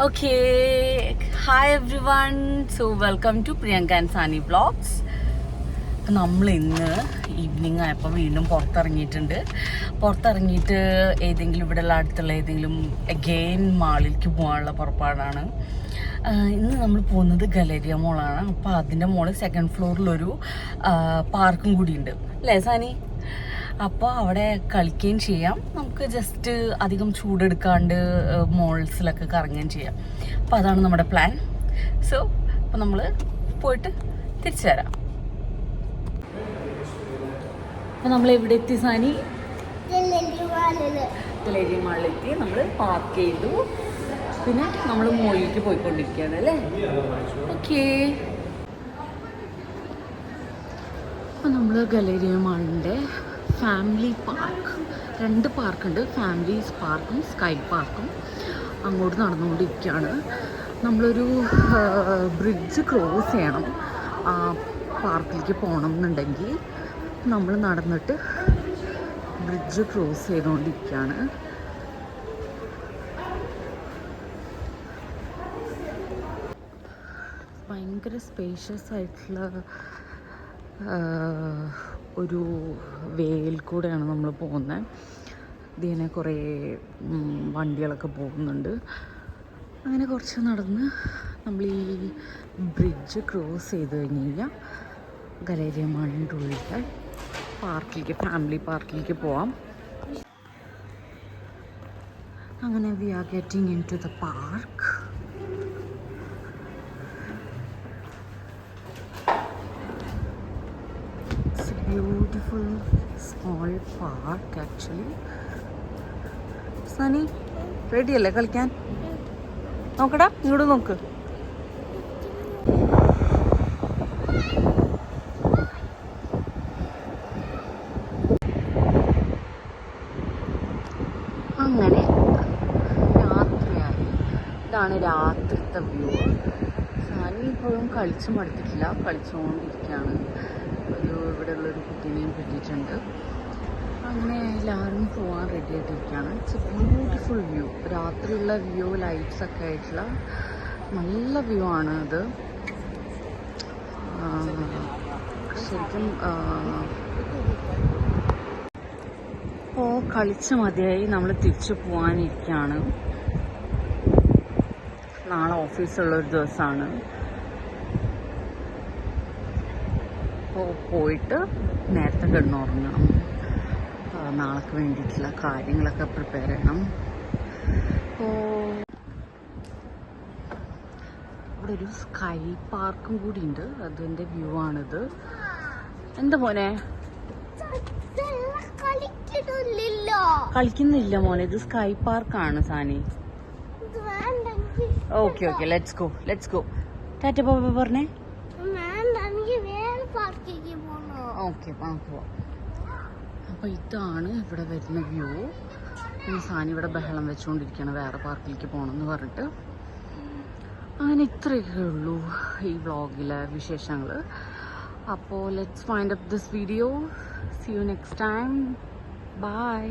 Okay, hi everyone. So welcome to Priyanka and Sani Vlogs. നമ്മൾ ഇന്ന് evening ആയപ്പോൾ വീണ്ടും പുറത്തിറങ്ങിയിട്ട് ഏതെങ്കിലും ഇവിടെയുള്ള അടുത്തുള്ള ഏതെങ്കിലും അഗെയിൻ മാളിലേക്ക് പോകാനുള്ള പുറപ്പാടാണ്. ഇന്ന് നമ്മൾ പോകുന്നത് ഗലേരിയ മോളാണ്. അപ്പോൾ അതിൻ്റെ മോളിൽ സെക്കൻഡ് ഫ്ലോറിലൊരു പാർക്കും കൂടിയുണ്ട് അല്ലേ സാനി? അപ്പോൾ അവിടെ കളിക്കുകയും ചെയ്യാം, നമുക്ക് ജസ്റ്റ് അധികം ചൂടെടുക്കാണ്ട് മോൾസിലൊക്കെ കറങ്ങുകയും ചെയ്യാം. അപ്പോൾ അതാണ് നമ്മുടെ പ്ലാൻ. സോ അപ്പോൾ നമ്മൾ പോയിട്ട് തിരിച്ചു വരാം. അപ്പോൾ നമ്മൾ എവിടെ എത്തി സാനി? ഗലേരിയ മാളിലെത്തി. നമ്മൾ പാർക്ക് ചെയ്തു, പിന്നെ നമ്മൾ മോളിലേക്ക് പോയിക്കൊണ്ടിരിക്കുകയാണ് അല്ലേ? ഓക്കേ. അപ്പോൾ നമ്മൾ ഗലേരിയ മാളിൻ്റെ ഫാമിലി പാർക്ക്, 2 പാർക്കുണ്ട്, ഫാമിലീസ് പാർക്കും സ്കൈ പാർക്കും. അങ്ങോട്ട് നടന്നുകൊണ്ടിരിക്കുകയാണ്. നമ്മളൊരു ബ്രിഡ്ജ് ക്രോസ് ചെയ്യണം ആ പാർക്കിലേക്ക് പോകണം എന്നുണ്ടെങ്കിൽ. നമ്മൾ നടന്നിട്ട് ബ്രിഡ്ജ് ക്രോസ് ചെയ്തുകൊണ്ടിരിക്കുകയാണ്. ഭയങ്കര സ്പേഷ്യസ് ആയിട്ടുള്ള ഒരു വേയിൽ കൂടെയാണ് നമ്മൾ പോകുന്നത്. ഇതിനെ കുറേ വണ്ടികളൊക്കെ പോകുന്നുണ്ട്. അങ്ങനെ കുറച്ച് നടന്ന് നമ്മൾ ഈ ബ്രിഡ്ജ് ക്രോസ് ചെയ്ത് കഴിഞ്ഞ് കഴിഞ്ഞാൽ ഗലേരിയ മാളിൻ്റെ ഉള്ളിലെ പാർക്കിലേക്ക്, ഫാമിലി പാർക്കിലേക്ക് പോവാം. അങ്ങനെ we are getting into the park. Beautiful small park actually. Sani ready അല്ലേ കളിക്കാൻ? നോക്കടാ, ഇങ്ങോട്ട് നോക്ക്. അങ്ങനെ രാത്രിയായി. ഇതാണ് രാത്രിത്തെ വ്യൂ. സനി ഇപ്പോഴും കളിച്ചു മടുത്തിട്ടില്ല, കളിച്ചുകൊണ്ടിരിക്കുകയാണ്. ഇവിടെയുള്ളൊരു കുട്ടീനെയും കിട്ടിയിട്ടുണ്ട്. അങ്ങനെ എല്ലാവരും പോകാൻ റെഡി ആയിട്ടിരിക്കുകയാണ്. It's a beautiful view. രാത്രിയുള്ള വ്യൂ, ലൈറ്റ്സ് ഒക്കെ ആയിട്ടുള്ള നല്ല വ്യൂ ആണ് ഇത്. ശരിക്കും ഇപ്പോൾ കളിച്ച് മതിയായി, നമ്മൾ തിരിച്ചു പോകാനിരിക്കുകയാണ്. നാളെ ഓഫീസുള്ളൊരു ദിവസമാണ്. പോയിട്ട് നേരത്തെ കിടന്നുറങ്ങണം. നാളേക്ക് വേണ്ടിയിട്ടുള്ള കാര്യങ്ങളൊക്കെ പ്രിപ്പയർ ചെയ്യണം. അപ്പോൾ ഇവിടെ ഒരു സ്കൈ പാർക്കും കൂടി ഉണ്ട്, അതിൻ്റെ വ്യൂ ആണിത്. എന്താ മോനെ? കളിക്കുന്നില്ല മോനെ, ഇത് സ്കൈ പാർക്കാണ് Sani. Okay okay, let's go. ടാറ്റ ബാബ പറഞ്ഞേ. ഓക്കെ, പോവാം. അപ്പോൾ ഇതാണ് ഇവിടെ വരുന്ന വ്യൂ. സാനി ഇവിടെ ബഹളം വെച്ചുകൊണ്ടിരിക്കുകയാണ്, വേറെ പാർക്കിലേക്ക് പോകണമെന്ന് പറഞ്ഞിട്ട്. അങ്ങനെ ഇത്രയൊക്കെ ഉള്ളൂ ഈ വ്ളോഗിലെ വിശേഷങ്ങൾ. അപ്പോൾ let's wind up this video. See you next time. By.